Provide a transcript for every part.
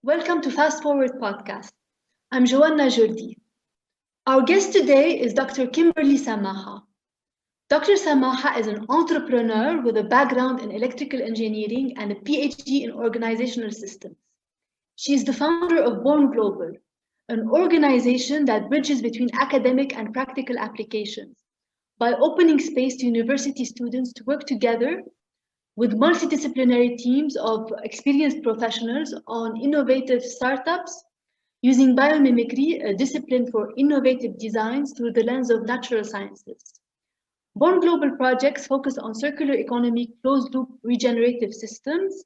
Welcome to Fast Forward Podcast. I'm Joanna Jordi. Our guest today is Dr. Kimberly Samaha. Dr. Samaha is an entrepreneur with a background in electrical engineering and a PhD in organizational systems. She is the founder of Born Global, an organization that bridges between academic and practical applications by opening space to university students to work together with multidisciplinary teams of experienced professionals on innovative startups using biomimicry, a discipline for innovative designs through the lens of natural sciences. Born Global projects focus on circular economy, closed-loop regenerative systems,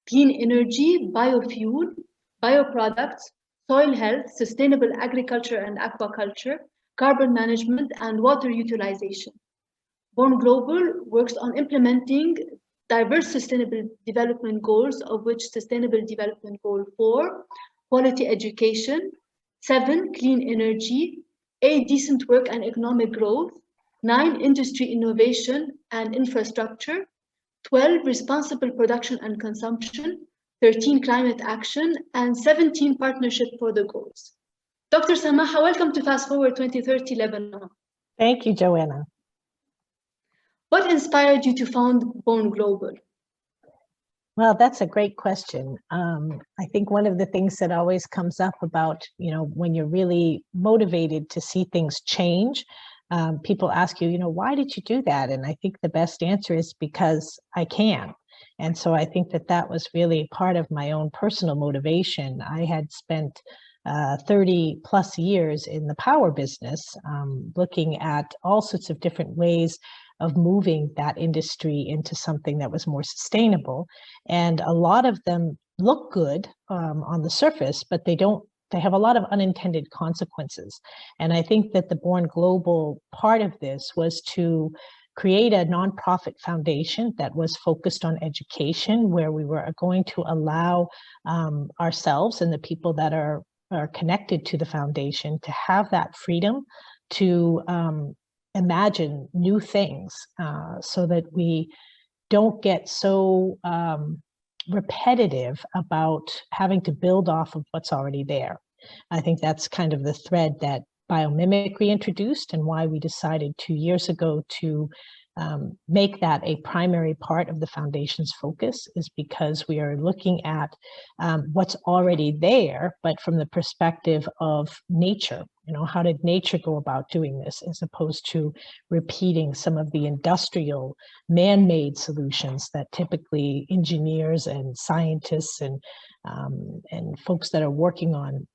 clean energy, biofuel, bioproducts, soil health, sustainable agriculture and aquaculture, carbon management, and water utilization. Born Global works on implementing diverse sustainable development goals, of which Sustainable Development Goal 4, quality education, 7, clean energy, 8, decent work and economic growth, 9, industry innovation and infrastructure, 12, responsible production and consumption, 13, climate action, and 17, partnership for the goals. Dr. Samaha, welcome to Fast Forward 2030 Lebanon. Thank you, Joanna. What inspired you to found Born Global? Well, that's a great question. I think one of the things that always comes up about, when you're really motivated to see things change, people ask you, why did you do that? And I think the best answer is because I can. And so I think that was really part of my own personal motivation. I had spent 30 plus years in the power business, looking at all sorts of different ways of moving that industry into something that was more sustainable. And a lot of them look good on the surface, but they have a lot of unintended consequences. And I think that the Born Global part of this was to create a nonprofit foundation that was focused on education, where we were going to allow ourselves and the people that are connected to the foundation to have that freedom to imagine new things, so that we don't get so repetitive about having to build off of what's already there. I think that's kind of the thread that Biomimicry introduced, and why we decided 2 years ago to make that a primary part of the foundation's focus, is because we are looking at what's already there, but from the perspective of nature. How did nature go about doing this, as opposed to repeating some of the industrial man-made solutions that typically engineers and scientists and folks that are working on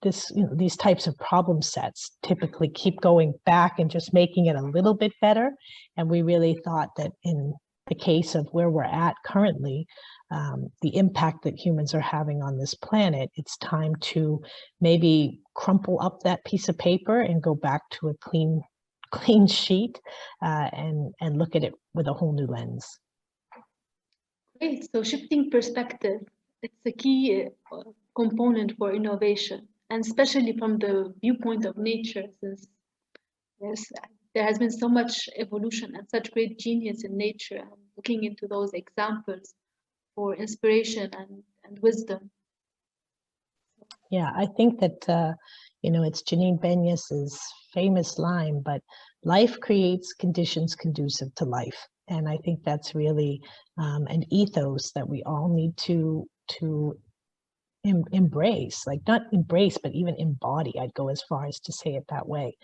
these types of problem sets typically keep going back and just making it a little bit better. And we really thought that in the case of where we're at currently, the impact that humans are having on this planet, it's time to maybe crumple up that piece of paper and go back to a clean sheet, and look at it with a whole new lens. Great. So shifting perspective, it's a key component for innovation, and especially from the viewpoint of nature, since there has been so much evolution and such great genius in nature, and looking into those examples for inspiration and wisdom. Yeah, I think that, it's Janine Benyus's famous line, but life creates conditions conducive to life. And I think that's really an ethos that we all need to embrace, like not embrace, but even embody. I'd go as far as to say it that way.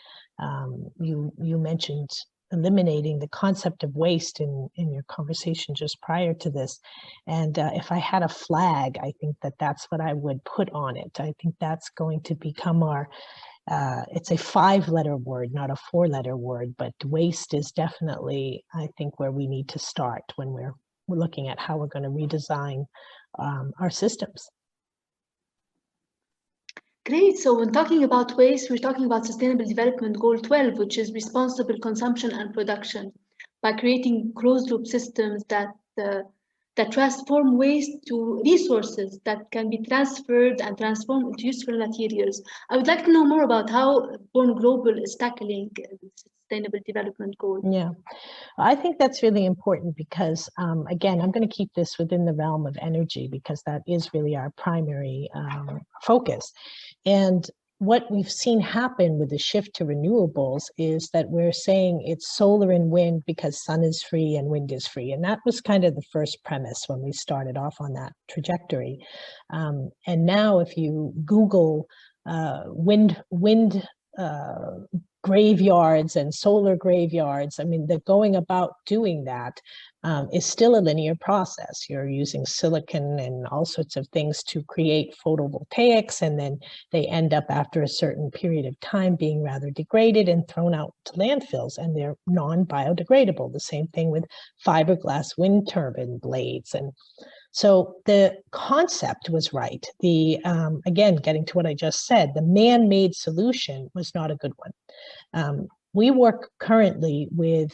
You mentioned eliminating the concept of waste in your conversation just prior to this. And if I had a flag, I think that's what I would put on it. I think that's going to become our, it's a 5-letter word, not a 4-letter word, but waste is definitely, I think, where we need to start when we're looking at how we're going to redesign our systems. Great. So when talking about waste, we're talking about Sustainable Development Goal 12, which is responsible consumption and production, by creating closed-loop systems that transform waste to resources that can be transferred and transformed into useful materials. I would like to know more about how Born Global is tackling the Sustainable Development Goal. Yeah. I think that's really important because, again, I'm going to keep this within the realm of energy because that is really our primary focus. And what we've seen happen with the shift to renewables is that we're saying it's solar and wind because sun is free and wind is free. And that was kind of the first premise when we started off on that trajectory. And now if you Google wind graveyards and solar graveyards, I mean, the going about doing that is still a linear process. You're using silicon and all sorts of things to create photovoltaics, and then they end up after a certain period of time being rather degraded and thrown out to landfills, and they're non-biodegradable. The same thing with fiberglass wind turbine blades. And so the concept was right. The again, getting to what I just said, the man-made solution was not a good one. We work currently with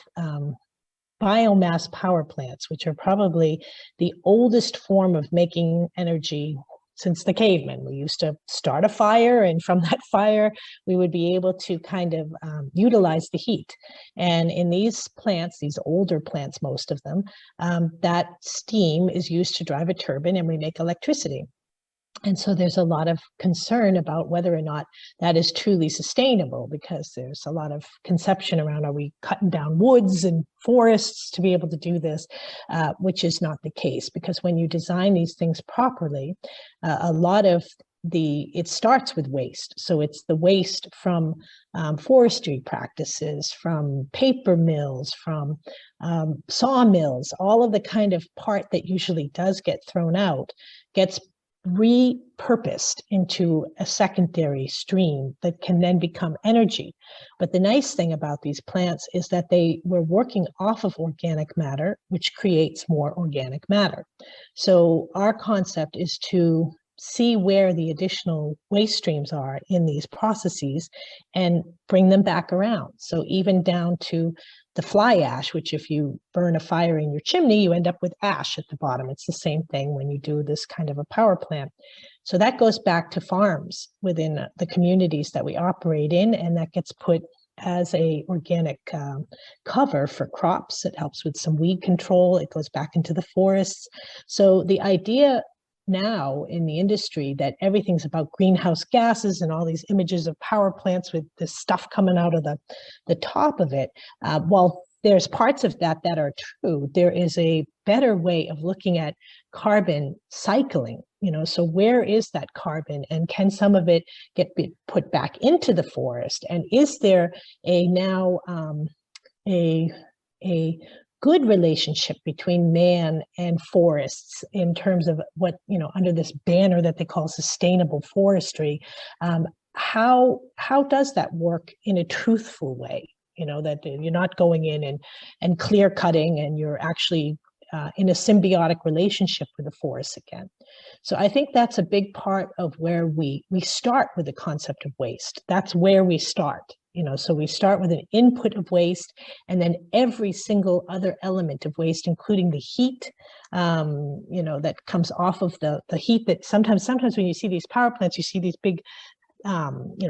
biomass power plants, which are probably the oldest form of making energy since the cavemen. We used to start a fire, and from that fire, we would be able to kind of utilize the heat. And in these plants, these older plants, most of them, that steam is used to drive a turbine, and we make electricity. And so there's a lot of concern about whether or not that is truly sustainable, because there's a lot of conception around, are we cutting down woods and forests to be able to do this, which is not the case, because when you design these things properly, a lot of it starts with waste. So it's the waste from forestry practices, from paper mills, from sawmills, all of the kind of part that usually does get thrown out gets repurposed into a secondary stream that can then become energy. But the nice thing about these plants is that they were working off of organic matter, which creates more organic matter. So our concept is to see where the additional waste streams are in these processes and bring them back around. So even down to the fly ash, which if you burn a fire in your chimney, you end up with ash at the bottom. It's the same thing when you do this kind of a power plant. So that goes back to farms within the communities that we operate in, and that gets put as a organic cover for crops. It helps with some weed control. It goes back into the forests. So the idea now in the industry that everything's about greenhouse gases and all these images of power plants with this stuff coming out of the top of it, while there's parts of that that are true, there is a better way of looking at carbon cycling. So where is that carbon, and can some of it get put back into the forest? And is there a good relationship between man and forests in terms of what, under this banner that they call sustainable forestry? How does that work in a truthful way? That you're not going in and clear cutting, and you're actually in a symbiotic relationship with the forest again. So I think that's a big part of where we start with the concept of waste. That's where we start. So we start with an input of waste, and then every single other element of waste, including the heat, that comes off of the heat that sometimes when you see these power plants, you see these big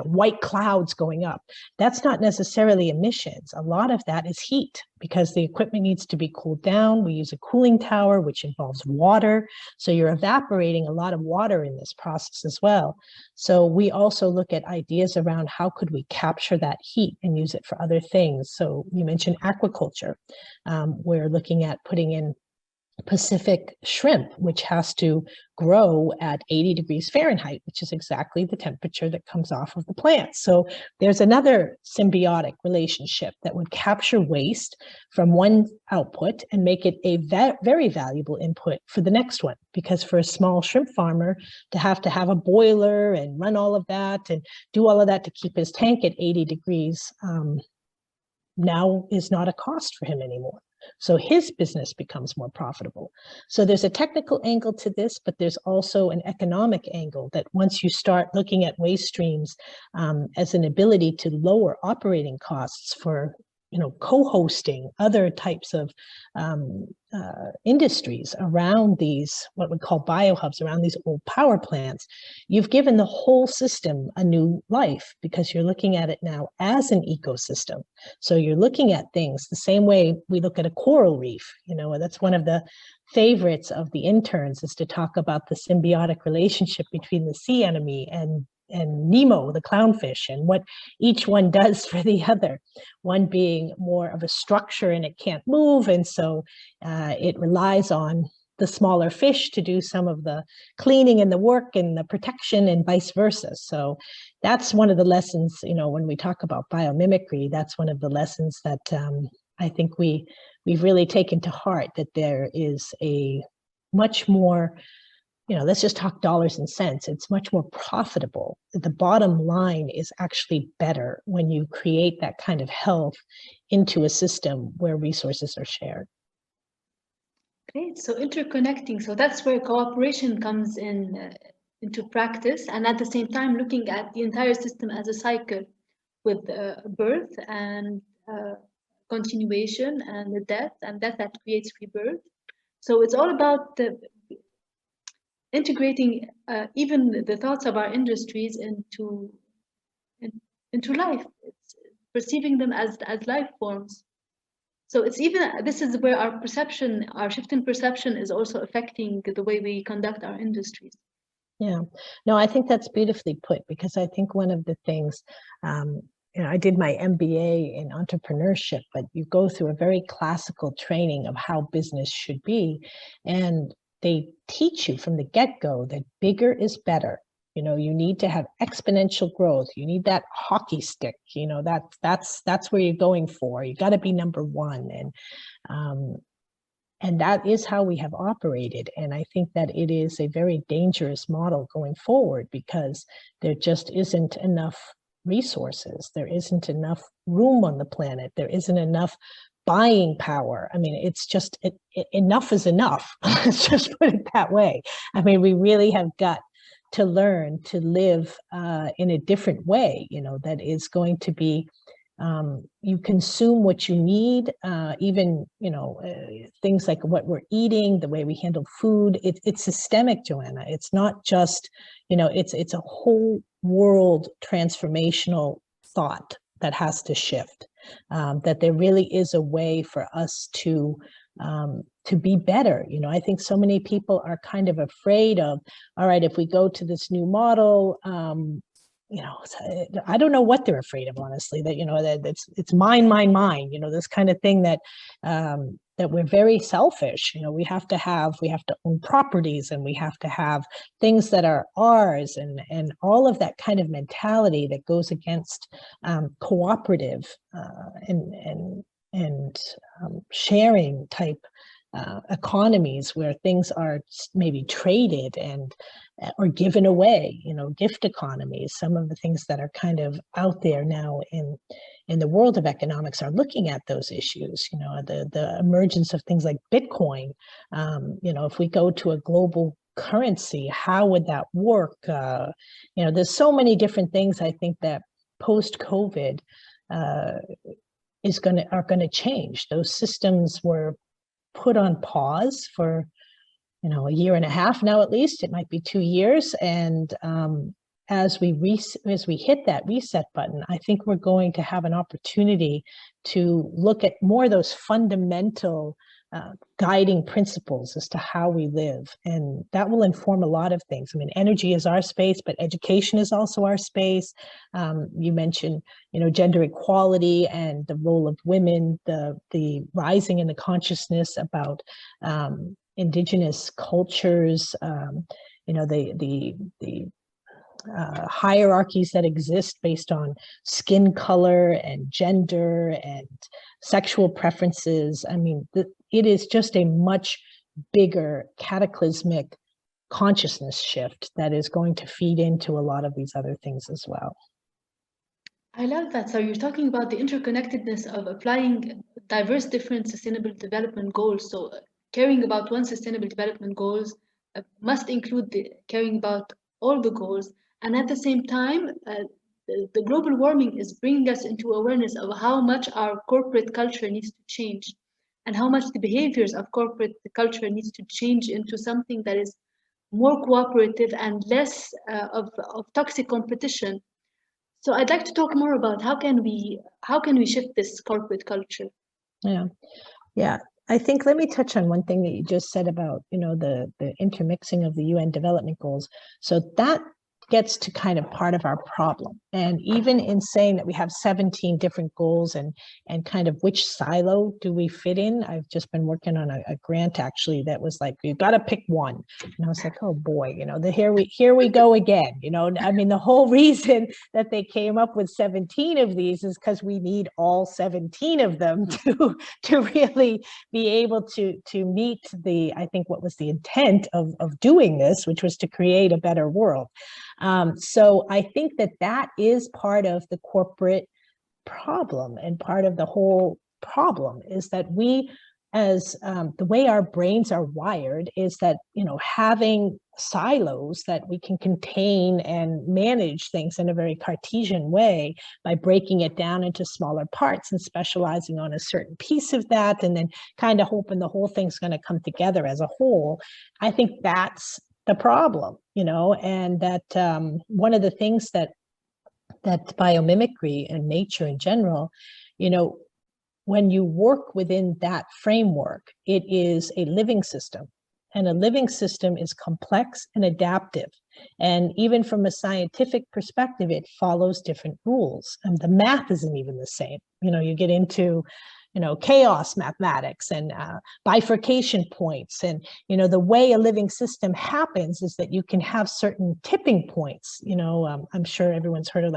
white clouds going up. That's not necessarily emissions. A lot of that is heat, because the equipment needs to be cooled down. We use a cooling tower, which involves water. So you're evaporating a lot of water in this process as well. So we also look at ideas around how could we capture that heat and use it for other things. So you mentioned aquaculture. We're looking at putting in Pacific shrimp, which has to grow at 80 degrees Fahrenheit, which is exactly the temperature that comes off of the plant. So there's another symbiotic relationship that would capture waste from one output and make it a very valuable input for the next one. Because for a small shrimp farmer to have a boiler and run all of that and do all of that to keep his tank at 80 degrees now is not a cost for him anymore. So his business becomes more profitable. So there's a technical angle to this, but there's also an economic angle that once you start looking at waste streams as an ability to lower operating costs for co-hosting other types of industries around these, what we call biohubs, around these old power plants, you've given the whole system a new life because you're looking at it now as an ecosystem. So you're looking at things the same way we look at a coral reef. That's one of the favorites of the interns, is to talk about the symbiotic relationship between the sea anemone and Nemo, the clownfish, and what each one does for the other. One being more of a structure and it can't move, and so it relies on the smaller fish to do some of the cleaning and the work and the protection, and vice versa. So that's one of the lessons, when we talk about biomimicry, that's one of the lessons that I think we've really taken to heart, that there is a much more, let's just talk dollars and cents. It's much more profitable. The bottom line is actually better when you create that kind of health into a system where resources are shared. Great. So interconnecting. So that's where cooperation comes into practice, and at the same time looking at the entire system as a cycle, with birth and continuation and the death, and death that creates rebirth. So it's all about integrating even the thoughts of our industries into life. It's perceiving them as life forms. So it's even, this is where our perception, our shift in perception, is also affecting the way we conduct our industries. Yeah, no, I think that's beautifully put, because I think one of the things, I did my MBA in entrepreneurship, but you go through a very classical training of how business should be. And they teach you from the get-go that bigger is better. You need to have exponential growth. You need that hockey stick. That's where you're going for. You got to be number one. And that is how we have operated. And I think that it is a very dangerous model going forward, because there just isn't enough resources. There isn't enough room on the planet. There isn't enough buying power. I mean, it's just, enough is enough. Let's just put it that way. I mean, we really have got to learn to live in a different way, that is going to be, you consume what you need, even, things like what we're eating, the way we handle food. It's systemic, Joanna. It's not just, it's a whole world transformational thought that has to shift, that there really is a way for us to be better. I think so many people are kind of afraid of, all right, if we go to this new model, I don't know what they're afraid of, honestly, that it's mine, this kind of thing, that we're very selfish. We have to own properties, and we have to have things that are ours, and all of that kind of mentality that goes against cooperative and sharing type economies, where things are maybe traded or given away, gift economies. Some of the things that are kind of out there now in the world of economics are looking at those issues. The emergence of things like Bitcoin. If we go to a global currency, how would that work? There's so many different things, I think, that post-COVID are going to change. Those systems were put on pause for a year and a half now, at least. It might be 2 years, and as we hit that reset button, I think we're going to have an opportunity to look at more of those fundamental guiding principles as to how we live, and that will inform a lot of things. I mean, energy is our space, but education is also our space. You mentioned, gender equality and the role of women, the rising in the consciousness about indigenous cultures, the hierarchies that exist based on skin color and gender and sexual preferences. I mean, it is just a much bigger cataclysmic consciousness shift that is going to feed into a lot of these other things as well. I love that. So you're talking about the interconnectedness of applying diverse, different sustainable development goals. So caring about one sustainable development goals must include caring about all the goals. And at the same time, the global warming is bringing us into awareness of how much our corporate culture needs to change, and how much the behaviors of corporate culture needs to change into something that is more cooperative and less of toxic competition. So I'd like to talk more about how can we shift this corporate culture. Yeah. I think, let me touch on one thing that you just said about, the intermixing of the UN development goals. So that gets to kind of part of our problem. And even in saying that we have 17 different goals and kind of which silo do we fit in, I've just been working on a grant actually that was like, you've got to pick one. And I was like, oh boy, here we go again. I mean, the whole reason that they came up with 17 of these is because we need all 17 of them to really be able to meet I think what was the intent of doing this, which was to create a better world. So I think that is part of the corporate problem, and part of the whole problem is that we, as the way our brains are wired, is that, having silos that we can contain and manage things in a very Cartesian way by breaking it down into smaller parts and specializing on a certain piece of that, and then kind of hoping the whole thing's going to come together as a whole. I think that's the problem, and that one of the things that biomimicry and nature in general, when you work within that framework, it is a living system, and a living system is complex and adaptive. And even from a scientific perspective, it follows different rules, and the math isn't even the same. You get into chaos mathematics and bifurcation points. And, the way a living system happens is that you can have certain tipping points. I'm sure everyone's heard of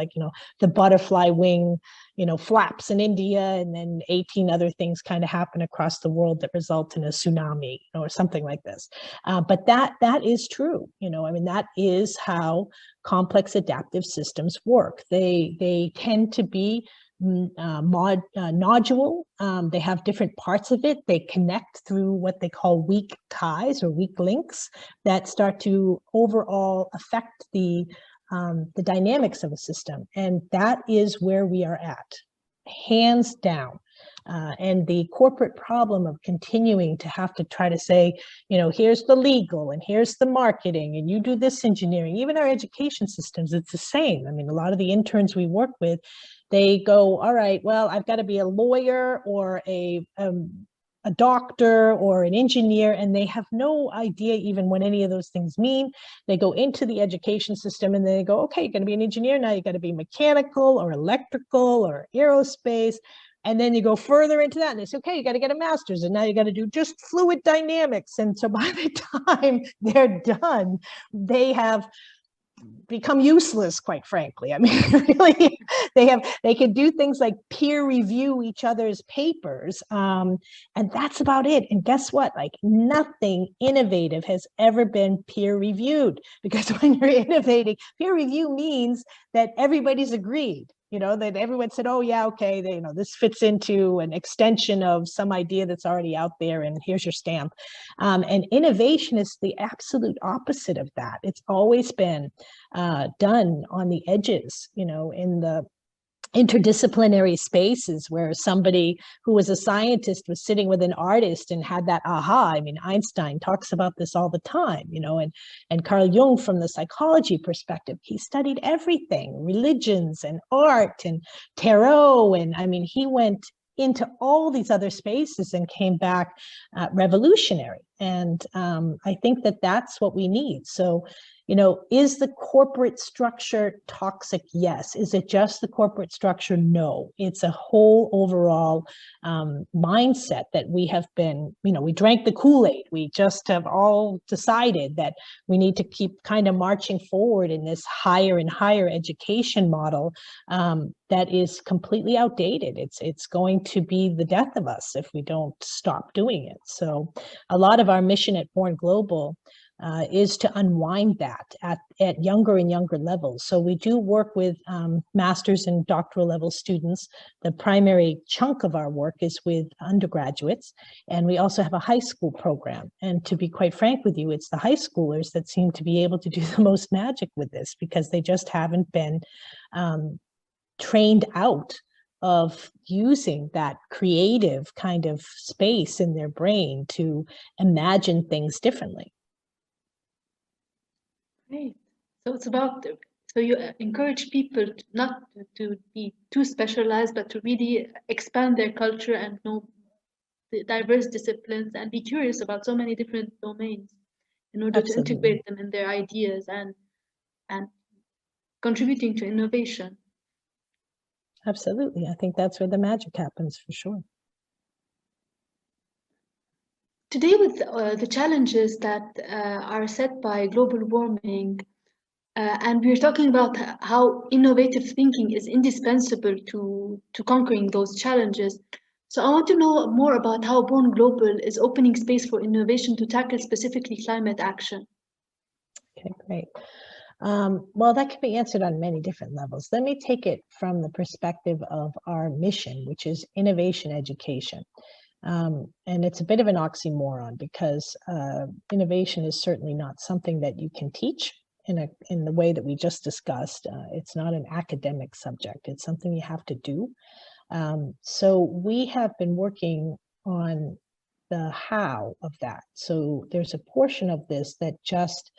the butterfly wing, flaps in India, and then 18 other things kind of happen across the world that result in a tsunami, or something like this. But that is true. That is how complex adaptive systems work. They tend to be nodule. They have different parts of it. They connect through what they call weak ties or weak links that start to overall affect the dynamics of a system. And that is where we are at, hands down. And the corporate problem of continuing to have to try to say, here's the legal and here's the marketing and you do this engineering. Even our education systems, it's the same. A lot of the interns we work with, they go, all right, well, I've got to be a lawyer or a doctor or an engineer, and they have no idea even what any of those things mean. They go into the education system and they go, okay, you're going to be an engineer, now you got to be mechanical or electrical or aerospace. And then you go further into that and they say, okay, you got to get a master's, and now you got to do just fluid dynamics. And so by the time they're done, they have become useless, quite frankly. Really, they can do things like peer review each other's papers, and that's about it. And guess what? Nothing innovative has ever been peer reviewed, because when you're innovating, peer review means that everybody's agreed. That everyone said, oh yeah, okay, this fits into an extension of some idea that's already out there, and here's your stamp. And innovation is the absolute opposite of that. It's always been done on the edges, in the interdisciplinary spaces where somebody who was a scientist was sitting with an artist and had that aha. Einstein talks about this all the time, and Carl Jung, from the psychology perspective, he studied everything, religions and art and tarot. And he went into all these other spaces and came back revolutionary. And I think that that's what we need. So, is the corporate structure toxic? Yes. Is it just the corporate structure? No. It's a whole overall mindset that we have been, we drank the Kool-Aid. We just have all decided that we need to keep kind of marching forward in this higher and higher education model that is completely outdated. It's going to be the death of us if we don't stop doing it. So a lot of our mission at Born Global is to unwind that at younger and younger levels. So we do work with master's and doctoral level students. The primary chunk of our work is with undergraduates, and we also have a high school program. And to be quite frank with you, it's the high schoolers that seem to be able to do the most magic with this, because they just haven't been trained out of using that creative kind of space in their brain to imagine things differently. Great. So it's about, so you encourage people not to be too specialized, but to really expand their culture and know the diverse disciplines and be curious about so many different domains in order to integrate them in their ideas and contributing to innovation. Absolutely. I think that's where the magic happens, for sure. Today, with the challenges that are set by global warming, and we're talking about how innovative thinking is indispensable to conquering those challenges. So I want to know more about how Born Global is opening space for innovation to tackle specifically climate action. Okay, great. Well, that can be answered on many different levels. Let me take it from the perspective of our mission, which is innovation education. And it's a bit of an oxymoron, because innovation is certainly not something that you can teach in the way that we just discussed. It's not an academic subject. It's something you have to do. So we have been working on the how of that. So there's a portion of this that just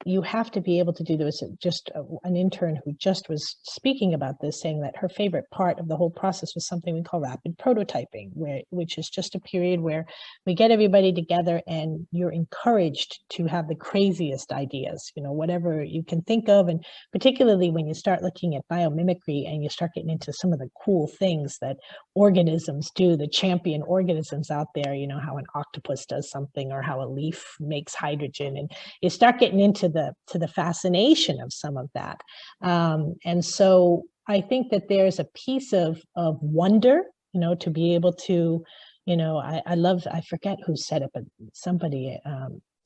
you have to be able to do. There was just an intern who just was speaking about this, saying that her favorite part of the whole process was something we call rapid prototyping, which is just a period where we get everybody together and you're encouraged to have the craziest ideas, whatever you can think of. And particularly when you start looking at biomimicry and you start getting into some of the cool things that organisms do, the champion organisms out there, how an octopus does something, or how a leaf makes hydrogen, and you start getting into the fascination of some of that. And so I think that there's a piece of wonder, to be able to, I forget who said it, but somebody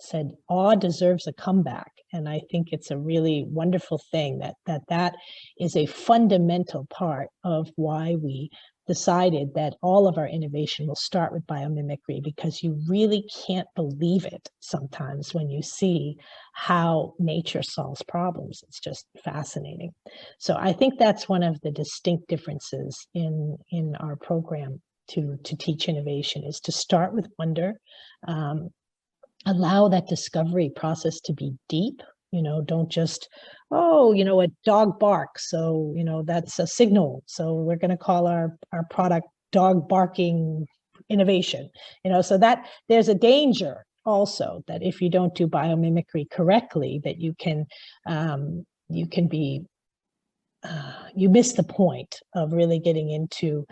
said awe deserves a comeback. And I think it's a really wonderful thing that is a fundamental part of why we decided that all of our innovation will start with biomimicry, because you really can't believe it sometimes when you see how nature solves problems. It's just fascinating. So I think that's one of the distinct differences in our program to teach innovation, is to start with wonder, allow that discovery process to be deep. Don't just, a dog barks, so, that's a signal, so we're going to call our product dog barking innovation. So that there's a danger also that if you don't do biomimicry correctly, that you can be, you miss the point of really getting into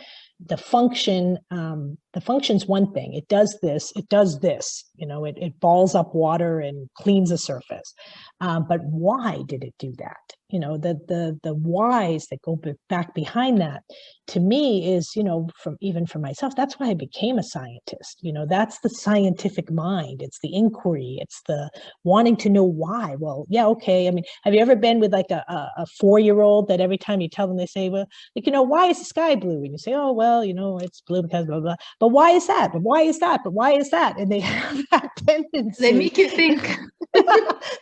the function. The function's one thing. It does this, it balls up water and cleans a surface. But why did it do that? The whys that go back behind that, to me, is, even for myself, that's why I became a scientist. That's the scientific mind. It's the inquiry. It's the wanting to know why. Well, yeah, okay. I mean, have you ever been with like a 4-year-old that every time you tell them, they say, well, why is the sky blue? And you say, oh, well, it's blue because blah, blah. But why is that? But why is that? But why is that? And they have that tendency. They make you think.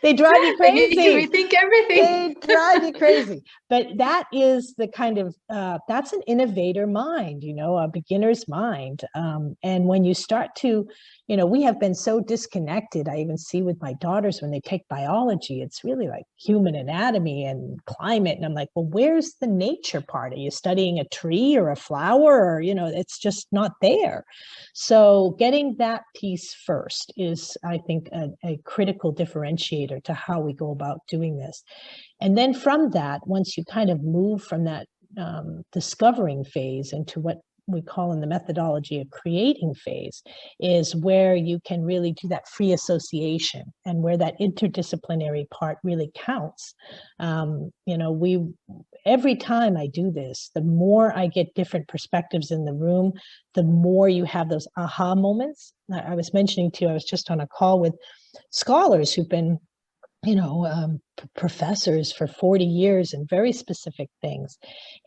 They drive you crazy. They make you rethink everything. They drive you crazy. But that is the kind of, that's an innovator mind, a beginner's mind. And when you start to, we have been so disconnected. I even see with my daughters when they take biology, it's really like human anatomy and climate. And I'm like, well, where's the nature part? Are you studying a tree or a flower? Or, it's just not there. So getting that piece first is, I think, a critical differentiator to how we go about doing this. And then from that, once you kind of move from that discovering phase into what we call in the methodology a creating phase, is where you can really do that free association and where that interdisciplinary part really counts. Every time I do this, the more I get different perspectives in the room, the more you have those aha moments. I was mentioning to you, I was just on a call with scholars who've been professors for 40 years in very specific things.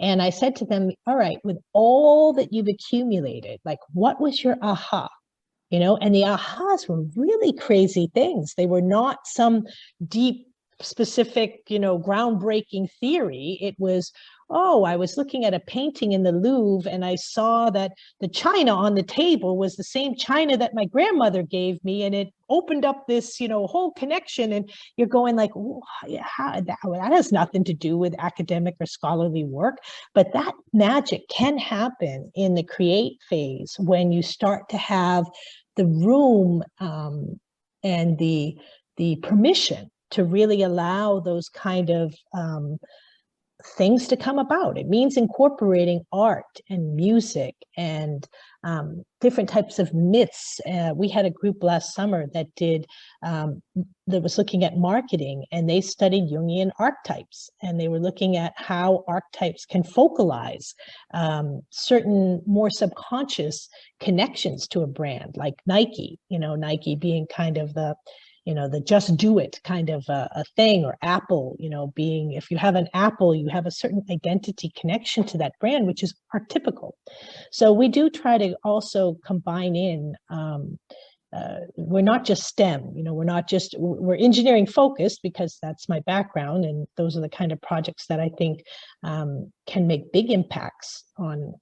And I said to them, all right, with all that you've accumulated, like, what was your aha? And the ahas were really crazy things. They were not some deep, specific, groundbreaking theory. It was, I was looking at a painting in the Louvre and I saw that the china on the table was the same china that my grandmother gave me, and it opened up this, whole connection. And you're going like, that has nothing to do with academic or scholarly work. But that magic can happen in the create phase when you start to have the room and the permission to really allow those kind of things to come about. It means incorporating art and music and different types of myths. We had a group last summer that was looking at marketing, and they studied Jungian archetypes, and they were looking at how archetypes can focalize certain more subconscious connections to a brand, like Nike. Nike being kind of the just do it kind of a thing, or Apple, being, if you have an Apple, you have a certain identity connection to that brand, which is archetypical. So we do try to also combine in, we're not just STEM, we're engineering focused, because that's my background. And those are the kind of projects that I think can make big impacts on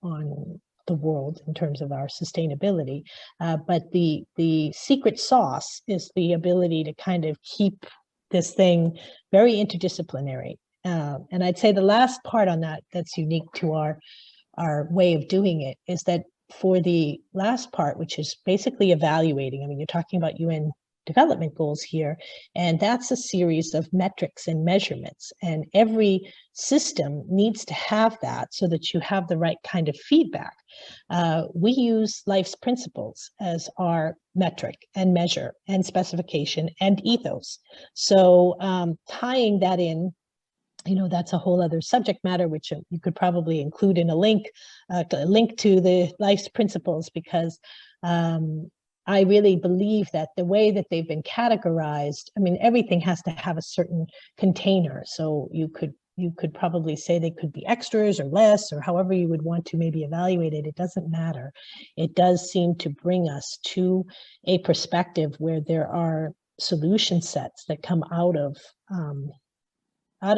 the world in terms of our sustainability. But the secret sauce is the ability to kind of keep this thing very interdisciplinary. And I'd say the last part on that's unique to our way of doing it is that for the last part, which is basically evaluating, you're talking about UN development goals here, and that's a series of metrics and measurements, and every system needs to have that so that you have the right kind of feedback. We use life's principles as our metric and measure and specification and ethos. So tying that in, that's a whole other subject matter, which you could probably include in a link to the life's principles, because I really believe that the way that they've been categorized, everything has to have a certain container. So you could probably say they could be extras or less, or however you would want to maybe evaluate it. It doesn't matter. It does seem to bring us to a perspective where there are solution sets that come out of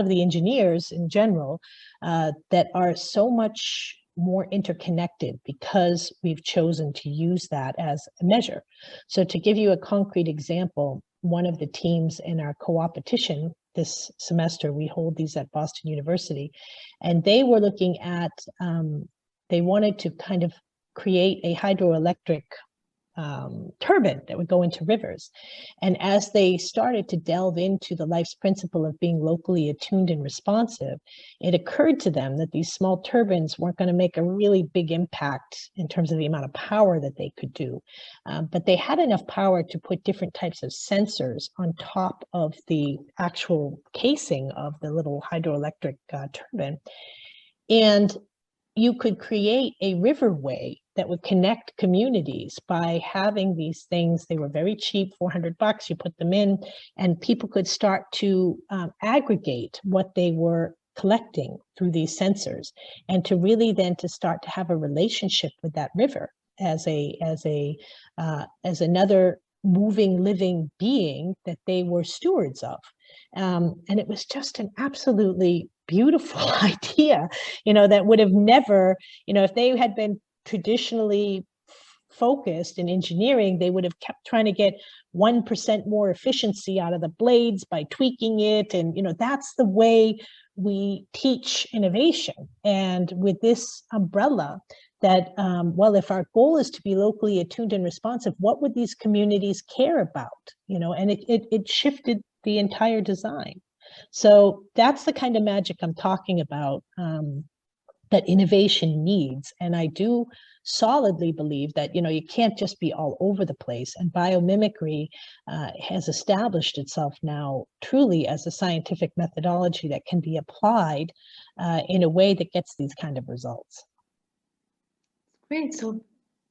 the engineers in general that are so much more interconnected, because we've chosen to use that as a measure. So to give you a concrete example, one of the teams in our co-opetition this semester, we hold these at Boston University, and they were looking at, they wanted to kind of create a hydroelectric turbine that would go into rivers. And as they started to delve into the life's principle of being locally attuned and responsive, it occurred to them that these small turbines weren't going to make a really big impact in terms of the amount of power that they could do. But they had enough power to put different types of sensors on top of the actual casing of the little hydroelectric turbine. And you could create a riverway that would connect communities by having these things. They were very cheap, $400, you put them in, and people could start to aggregate what they were collecting through these sensors, and to really then to start to have a relationship with that river as another moving, living being that they were stewards of. And it was just an absolutely beautiful idea, that would have never, if they had been traditionally focused in engineering, they would have kept trying to get 1% more efficiency out of the blades by tweaking it. And, that's the way we teach innovation. And with this umbrella that, if our goal is to be locally attuned and responsive, what would these communities care about? And it shifted the entire design. So that's the kind of magic I'm talking about. that innovation needs. And I do solidly believe that, you can't just be all over the place. And biomimicry has established itself now truly as a scientific methodology that can be applied in a way that gets these kind of results. Great. So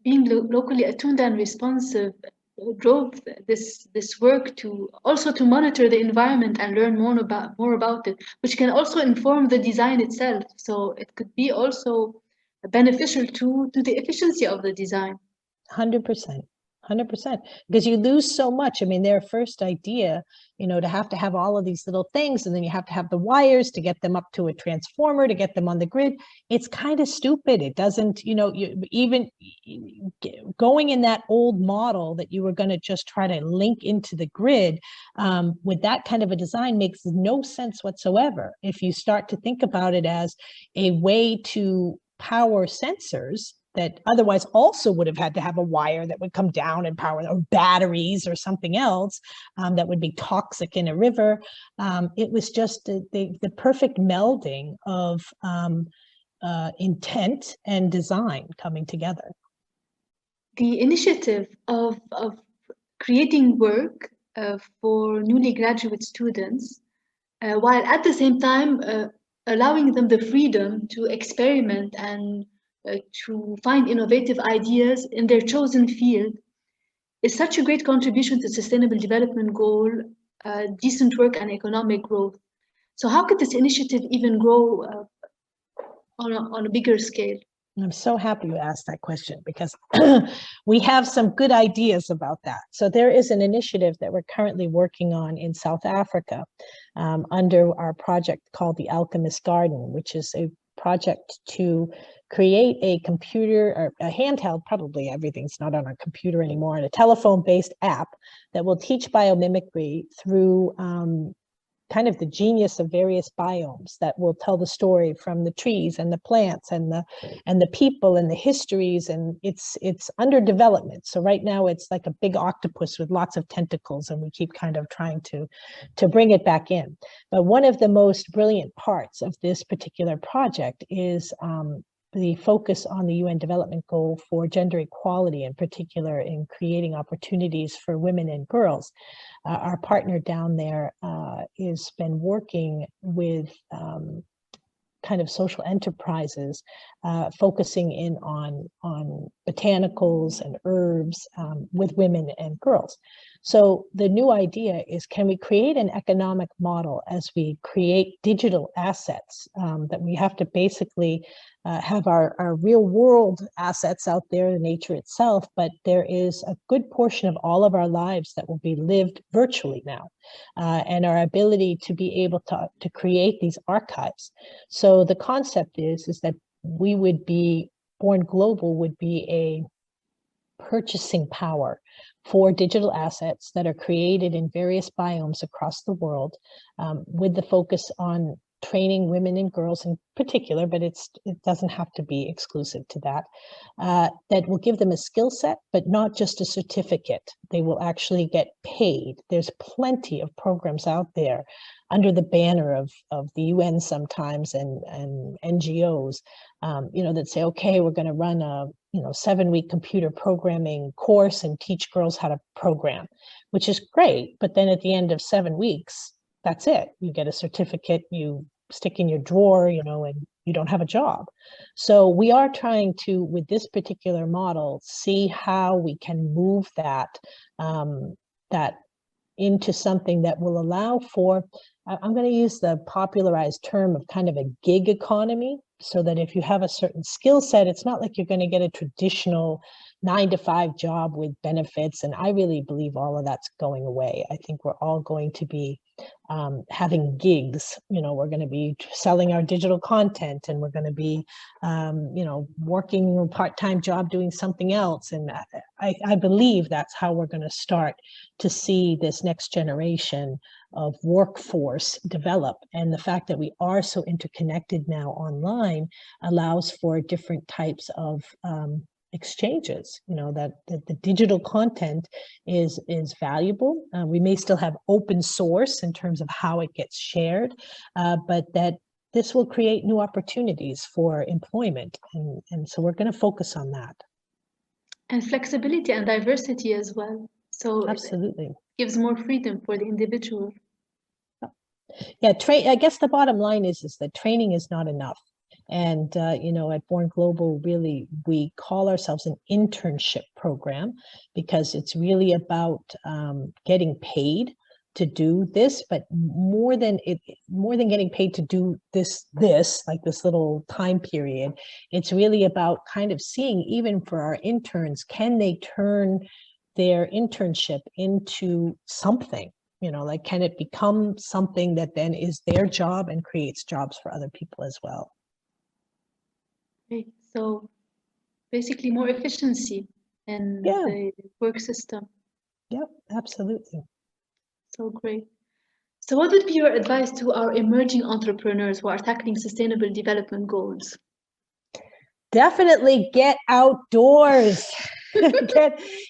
being locally attuned and responsive drove this work to also to monitor the environment and learn more about it, which can also inform the design itself. So it could be also beneficial to the efficiency of the design. 100%. 100%, because you lose so much. I mean, their first idea, to have all of these little things, and then you have to have the wires to get them up to a transformer, to get them on the grid. It's kind of stupid. It doesn't, even going in that old model that you were going to just try to link into the grid with that kind of a design makes no sense whatsoever. If you start to think about it as a way to power sensors that otherwise also would have had to have a wire that would come down and power, or batteries or something else that would be toxic in a river. It was just the perfect melding of intent and design coming together. The initiative of creating work for newly graduate students, while at the same time allowing them the freedom to experiment and to find innovative ideas in their chosen field, is such a great contribution to Sustainable Development Goal, decent work and economic growth. So how could this initiative even grow on a bigger scale? I'm so happy you asked that question, because we have some good ideas about that. So there is an initiative that we're currently working on in South Africa under our project called the Alchemist Garden, which is a project to create a computer, or a handheld, probably everything's not on a computer anymore, and a telephone-based app that will teach biomimicry through kind of the genius of various biomes, that will tell the story from the trees and the plants and the people and the histories, and it's under development. So right now it's like a big octopus with lots of tentacles, and we keep kind of trying to bring it back in. But one of the most brilliant parts of this particular project is the focus on the UN Development Goal for gender equality, in particular in creating opportunities for women and girls. Our partner down there has been working with kind of social enterprises, focusing in on botanicals and herbs with women and girls. So the new idea is, can we create an economic model as we create digital assets that we have to basically have our real world assets out there, the nature itself, but there is a good portion of all of our lives that will be lived virtually now, and our ability to be able to create these archives. So the concept is that we would be, Born Global would be a purchasing power for digital assets that are created in various biomes across the world, with the focus on training women and girls in particular, but it doesn't have to be exclusive to that, that will give them a skill set, but not just a certificate. They will actually get paid. There's plenty of programs out there under the banner of the UN sometimes, and NGOs, that say, okay, we're going to run a 7-week computer programming course and teach girls how to program, which is great. But then at the end of 7 weeks, that's it. You get a certificate, you stick in your drawer, and you don't have a job. So we are trying to, with this particular model, see how we can move that into something that will allow for, I'm going to use the popularized term of kind of a gig economy, so that if you have a certain skill set, it's not like you're going to get a traditional 9-to-5 job with benefits. And I really believe all of that's going away. I think we're all going to be having gigs. We're going to be selling our digital content, and we're going to be, working a part-time job doing something else. And I believe that's how we're going to start to see this next generation of workforce develop. And the fact that we are so interconnected now online allows for different types of exchanges, that the digital content is valuable. We may still have open source in terms of how it gets shared, but that this will create new opportunities for employment. And so we're going to focus on that. And flexibility and diversity as well. So Absolutely. it gives more freedom for the individual. Yeah, I guess the bottom line is that training is not enough. And, you know, at Born Global, really, we call ourselves an internship program because it's really about getting paid to do this, but more than getting paid to do this like this little time period, it's really about kind of seeing, even for our interns, can they turn their internship into something? You know, like, can it become something that then is their job and creates jobs for other people as well? Great. So basically more efficiency in the work system. Yep, absolutely. So great. So what would be your advice to our emerging entrepreneurs who are tackling sustainable development goals? Definitely get outdoors.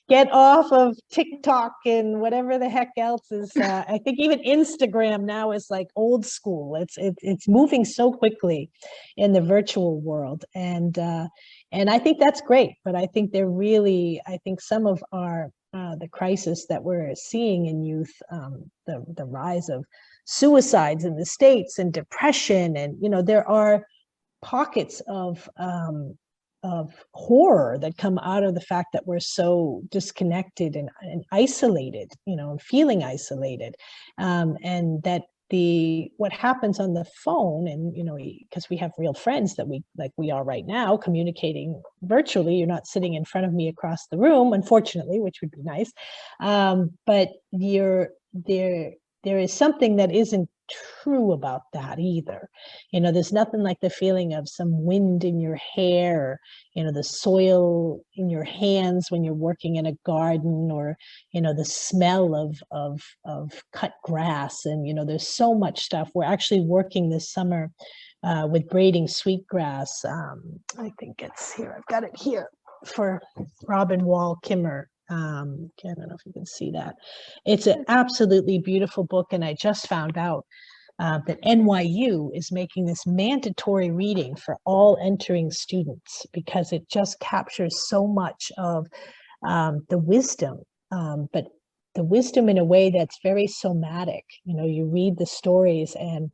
get off of TikTok and whatever the heck else is. I think even Instagram now is like old school. It's moving so quickly in the virtual world, and I think that's great. But I think I think some of our the crisis that we're seeing in youth, the rise of suicides in the States and depression, and you know, there are pockets of horror that come out of the fact that we're so disconnected and isolated, you know, feeling isolated, and that what happens on the phone, and you know, because we have real friends that we are right now communicating virtually. You're not sitting in front of me across the room, unfortunately, which would be nice, but there is something that isn't true about that either. You know, there's nothing like the feeling of some wind in your hair, you know, the soil in your hands when you're working in a garden, or you know, the smell of cut grass. And you know, there's so much stuff. We're actually working this summer with braiding sweetgrass. I think it's here, I've got it here, for Robin Wall Kimmer. I don't know if you can see that. It's an absolutely beautiful book, and I just found out that NYU is making this mandatory reading for all entering students, because it just captures so much of the wisdom, but the wisdom in a way that's very somatic. You know, you read the stories and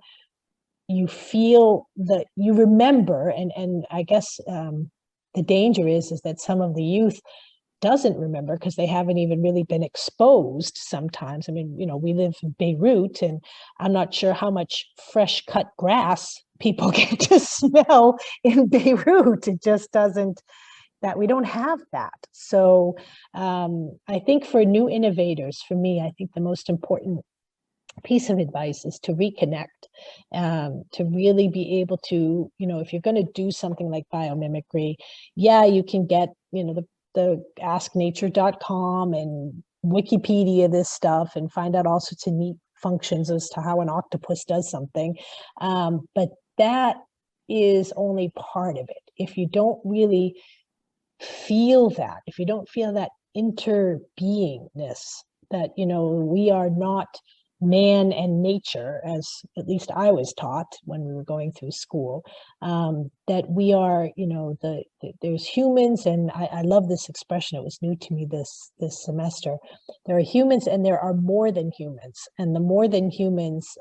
you feel that you remember, and I guess the danger is that some of the youth doesn't remember because they haven't even really been exposed sometimes. I mean, you know, we live in Beirut, and I'm not sure how much fresh cut grass people get to smell in Beirut. It just doesn't, that we don't have that. So I think for new innovators, for me, I think the most important piece of advice is to reconnect, to really be able to, you know, if you're going to do something like biomimicry, yeah, you can get, you know, the asknature.com and Wikipedia this stuff and find out all sorts of neat functions as to how an octopus does something. But that is only part of it. If you don't really feel that, if you don't feel that interbeingness, that, you know, we are not man and nature, as at least I was taught when we were going through school, that we are, you know, there's humans, and I love this expression. It was new to me this semester. There are humans and there are more than humans, and the more than humans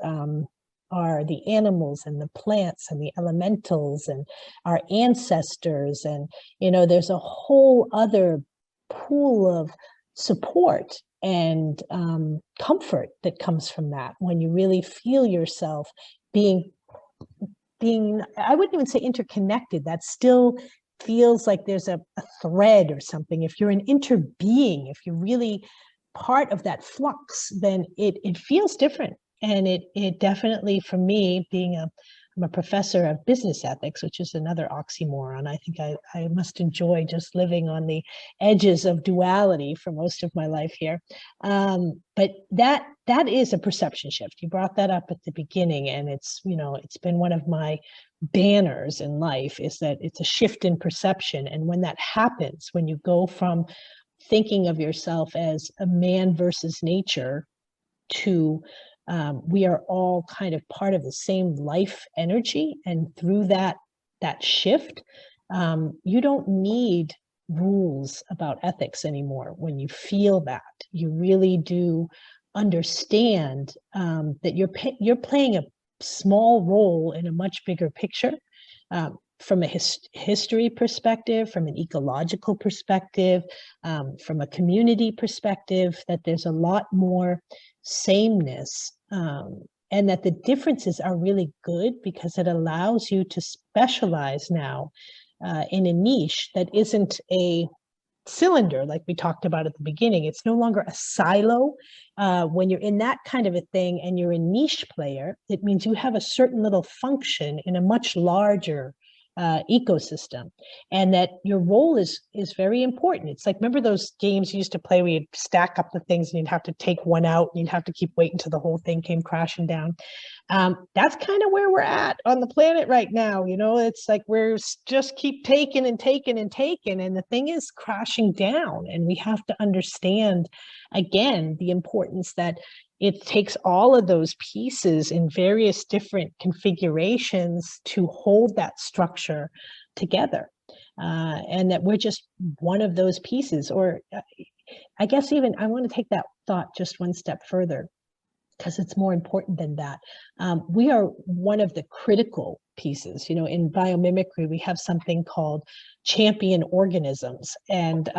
are the animals and the plants and the elementals and our ancestors, and you know, there's a whole other pool of support and comfort that comes from that, when you really feel yourself being, I wouldn't even say interconnected. That still feels like there's a thread or something. If you're an interbeing, if you're really part of that flux, then it feels different. And it definitely, for me, I'm a professor of business ethics, which is another oxymoron. I think I must enjoy just living on the edges of duality for most of my life here. But that is a perception shift. You brought that up at the beginning, and it's, you know, it's been one of my banners in life, is that it's a shift in perception. And when that happens, when you go from thinking of yourself as a man versus nature to we are all kind of part of the same life energy. And through that shift, you don't need rules about ethics anymore. When you feel that, you really do understand that you're playing a small role in a much bigger picture, from a history perspective, from an ecological perspective, from a community perspective, that there's a lot more sameness, and that the differences are really good because it allows you to specialize now in a niche that isn't a cylinder like we talked about at the beginning. It's no longer a silo. When you're in that kind of a thing and you're a niche player, it means you have a certain little function in a much larger ecosystem, and that your role is very important. It's like, remember those games you used to play where you'd stack up the things and you'd have to take one out and you'd have to keep waiting until the whole thing came crashing down. That's kind of where we're at on the planet right now. It's like we're just keep taking and taking and taking, and the thing is crashing down. And we have to understand, again, the importance that it takes all of those pieces in various different configurations to hold that structure together. And that we're just one of those pieces. Or I guess even I want to take that thought just one step further, because it's more important than that. We are one of the critical pieces. In biomimicry, we have something called champion organisms. And,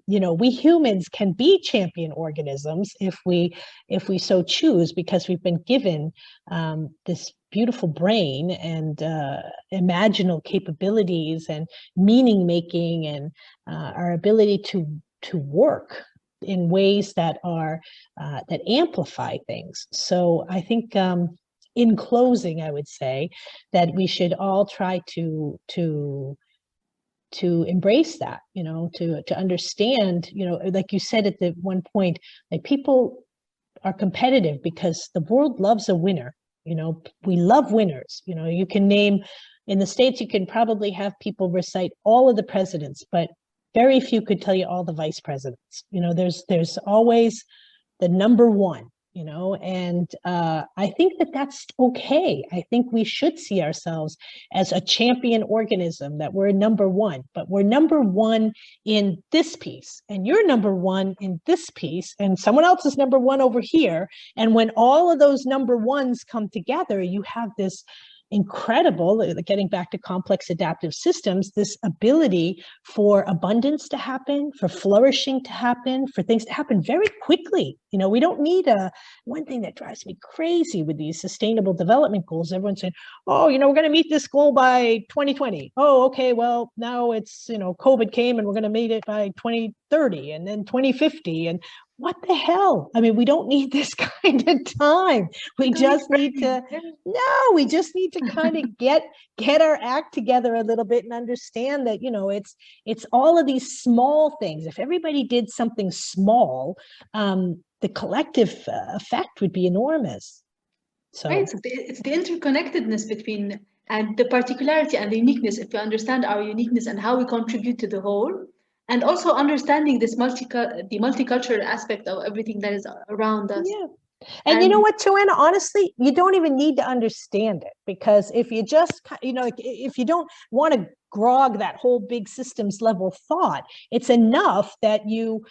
we humans can be champion organisms if we so choose, because we've been given this beautiful brain and imaginal capabilities and meaning making, and our ability to work in ways that are that amplify things. So I think in closing, I would say that we should all try to embrace that, to understand, like you said at the one point, like people are competitive because the world loves a winner. We love winners. You can name, in the States, you can probably have people recite all of the presidents, but very few could tell you all the vice presidents. There's always the number one, and I think that that's okay. I think we should see ourselves as a champion organism, that we're number one, but we're number one in this piece, and you're number one in this piece, and someone else is number one over here. And when all of those number ones come together, you have this incredible, getting back to complex adaptive systems, this ability for abundance to happen, for flourishing to happen, for things to happen very quickly. We don't need one thing that drives me crazy with these sustainable development goals. Everyone's saying, oh, we're going to meet this goal by 2020. Oh, okay, well, now it's, COVID came and we're going to meet it by 2030 and then 2050. And what the hell? I mean, we don't need this kind of time. We just need to kind of get our act together a little bit and understand that, it's all of these small things. If everybody did something small, the collective effect would be enormous. So right. It's the interconnectedness between, and the particularity and the uniqueness. If we understand our uniqueness and how we contribute to the whole, and also understanding this the multicultural aspect of everything that is around us. Yeah. And you know what, Joanna, honestly, you don't even need to understand it, because if you just, if you don't want to grog that whole big systems level thought, it's enough that you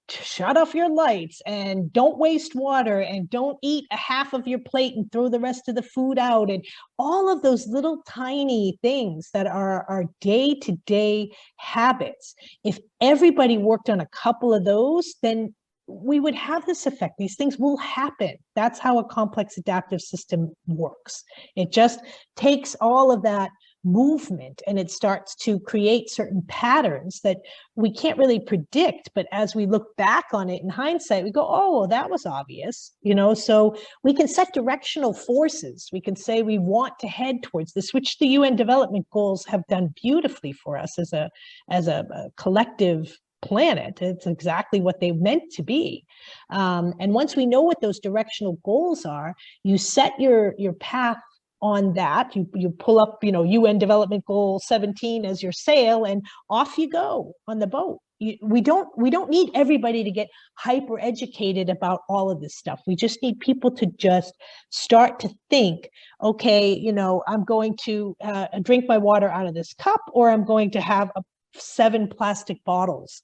shut off your lights and don't waste water and don't eat a half of your plate and throw the rest of the food out, and all of those little tiny things that are our day-to-day habits. If everybody worked on a couple of those, then we would have this effect. These things will happen. That's how a complex adaptive system works. It just takes all of that movement and it starts to create certain patterns that we can't really predict. But as we look back on it in hindsight, we go, oh, well, that was obvious. So we can set directional forces. We can say we want to head towards this, which the UN Development Goals have done beautifully for us as a collective planet. It's exactly what they meant to be. And once we know what those directional goals are, you set your path on that. You pull up, UN Development Goal 17 as your sail, and off you go on the boat. we don't need everybody to get hyper educated about all of this stuff. We just need people to just start to think, okay, you know, I'm going to drink my water out of this cup, or I'm going to have 7 plastic bottles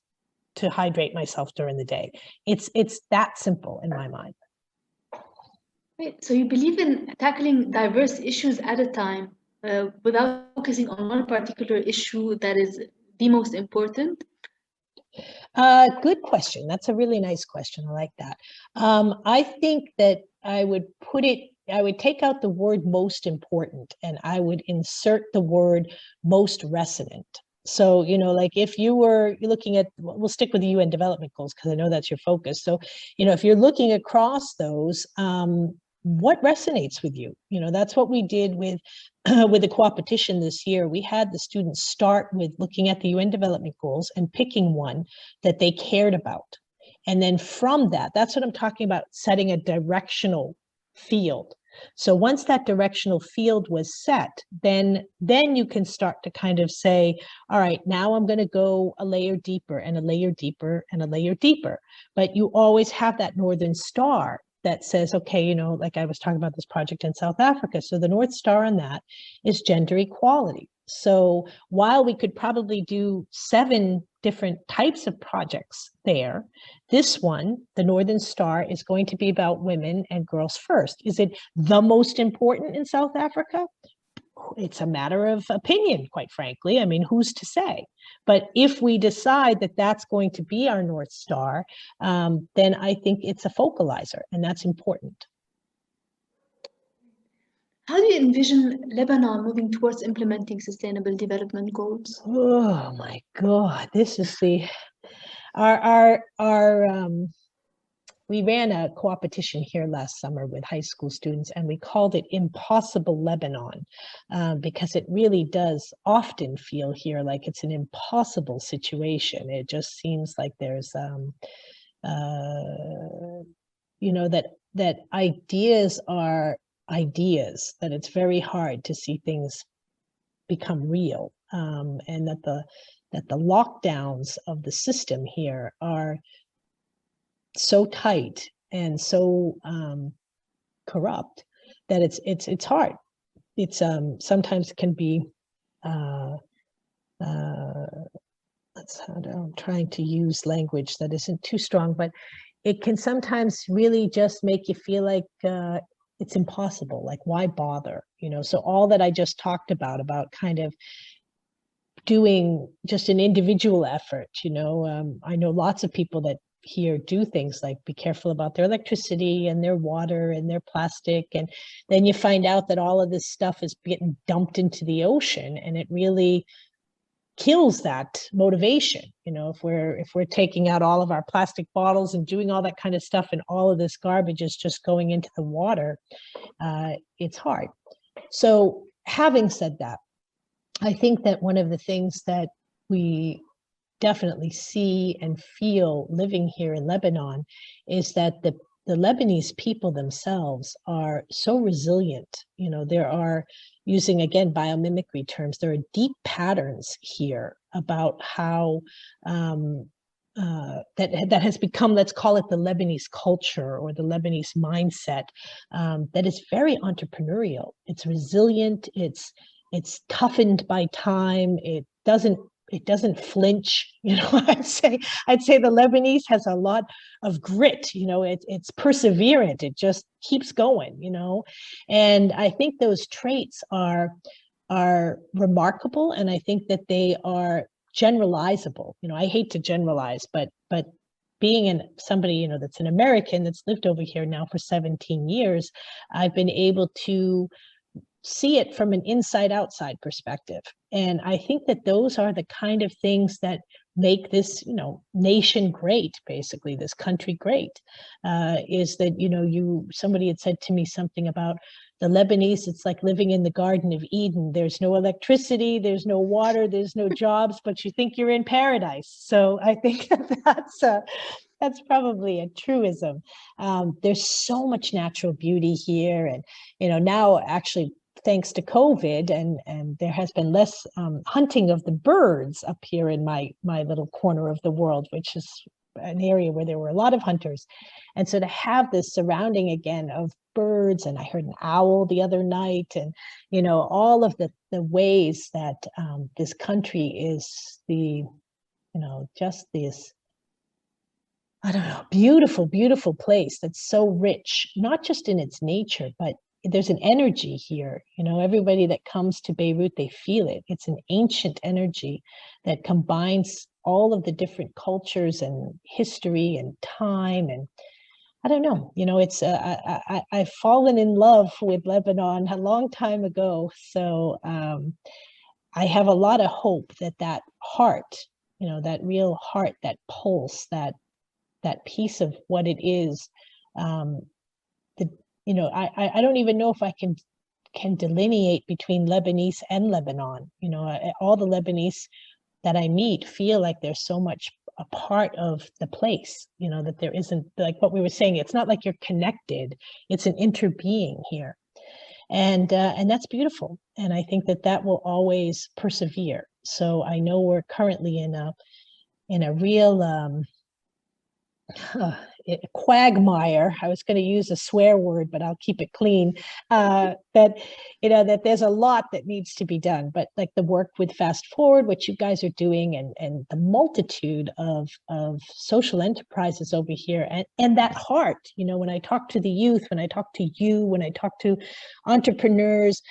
to hydrate myself during the day. It's that simple in my mind. Great. So you believe in tackling diverse issues at a time without focusing on one particular issue that is the most important? Good question. That's a really nice question. I like that. I think that I would take out the word most important, and I would insert the word most resonant. So, you know, like if you're looking at, we'll stick with the UN development goals because I know that's your focus. So, you know, if you're looking across those, what resonates with you? You know, that's what we did with with the co-opetition this year. We had the students start with looking at the UN development goals and picking one that they cared about. And then from that, that's what I'm talking about, setting a directional field. So once that directional field was set, then you can start to kind of say, all right, now I'm going to go a layer deeper and a layer deeper and a layer deeper. But you always have that Northern Star that says, okay, you know, like I was talking about this project in South Africa. So the North Star on that is gender equality. So while we could probably do 7 different types of projects there, this one, the Northern Star, is going to be about women and girls first. Is it the most important in South Africa? It's a matter of opinion, quite frankly. I mean, who's to say? But if we decide that that's going to be our North Star, then I think it's a focalizer, and that's important. How do you envision Lebanon moving towards implementing sustainable development goals? Oh my God, this is we ran a co-opetition here last summer with high school students, and we called it Impossible Lebanon, because it really does often feel here like it's an impossible situation. It just seems like there's, you know, that ideas are ideas, that it's very hard to see things become real, and that the lockdowns of the system here are so tight and so corrupt that it's hard. It's sometimes can be I'm trying to use language that isn't too strong, but it can sometimes really just make you feel like it's impossible. Like, why bother? You know, so all that I just talked about kind of doing just an individual effort, you know, I know lots of people that here do things like be careful about their electricity and their water and their plastic, and then you find out that all of this stuff is getting dumped into the ocean, and it really kills that motivation. You know, if we're taking out all of our plastic bottles and doing all that kind of stuff, and all of this garbage is just going into the water, it's hard. So having said that, I think that one of the things that we definitely see and feel living here in Lebanon is that the Lebanese people themselves are so resilient. You know, there are, using again biomimicry terms, there are deep patterns here about how that has become, let's call it the Lebanese culture or the Lebanese mindset, that is very entrepreneurial. It's resilient. It's toughened by time. It doesn't flinch. You know, I'd say the Lebanese has a lot of grit. You know, it's perseverant. It just keeps going. You know, and I think those traits are remarkable, and I think that they are generalizable. You know, I hate to generalize, but being somebody, you know, that's an American that's lived over here now for 17 years, I've been able to see it from an inside outside perspective. And I think that those are the kind of things that make this, you know, nation great, basically this country great, is that, you know, somebody had said to me something about the Lebanese, it's like living in the Garden of Eden. There's no electricity, there's no water, there's no jobs, but you think you're in paradise. So I think that's probably a truism. There's so much natural beauty here. And, you know, now actually thanks to COVID, and there has been less hunting of the birds up here in my little corner of the world, which is an area where there were a lot of hunters. And so to have this surrounding again of birds, and I heard an owl the other night, and all of the ways that this country is just this, I don't know, beautiful, beautiful place that's so rich, not just in its nature, but there's an energy here. Everybody that comes to Beirut, they feel it. It's an ancient energy that combines all of the different cultures and history and time. And I don't know, it's I've fallen in love with Lebanon a long time ago. So I have a lot of hope that heart, that real heart, that pulse, that piece of what it is, I don't even know if I can delineate between Lebanese and Lebanon. All the Lebanese that I meet feel like there's so much a part of the place, that there isn't, like what we were saying, it's not like you're connected, it's an interbeing here. And that's beautiful. And I think that will always persevere. So I know we're currently in a real quagmire. I was going to use a swear word, but I'll keep it clean. That there's a lot that needs to be done. But like the work with Fast Forward, what you guys are doing, and the multitude of social enterprises over here, and that heart. When I talk to the youth, when I talk to you, when I talk to entrepreneurs,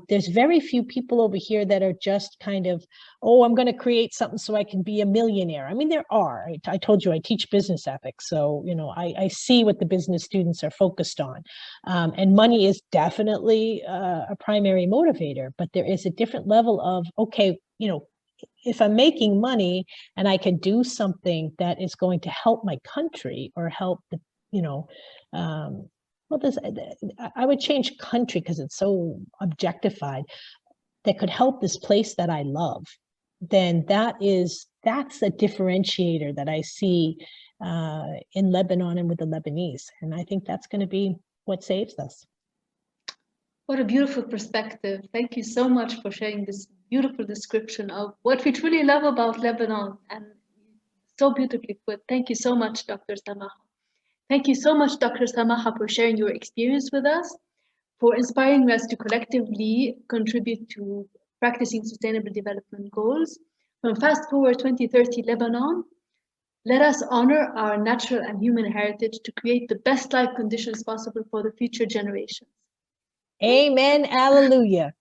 there's very few people over here that are just kind of, oh, I'm going to create something so I can be a millionaire. I mean, there are. I told you I teach business ethics, so I see what the business students are focused on, and money is definitely a primary motivator. But there is a different level of, okay, if I'm making money and I can do something that is going to help my country or help the, I would change country because it's so objectified, that could help this place that I love, then that's a differentiator that I see in Lebanon and with the Lebanese. And I think that's going to be what saves us. What a beautiful perspective. Thank you so much for sharing this beautiful description of what we truly love about Lebanon, and so beautifully put. Thank you so much, Dr. Samaha. Thank you so much, Dr. Samaha, for sharing your experience with us, for inspiring us to collectively contribute to practicing sustainable development goals. From Fast Forward 2030 Lebanon, let us honor our natural and human heritage to create the best life conditions possible for the future generations. Amen. Hallelujah.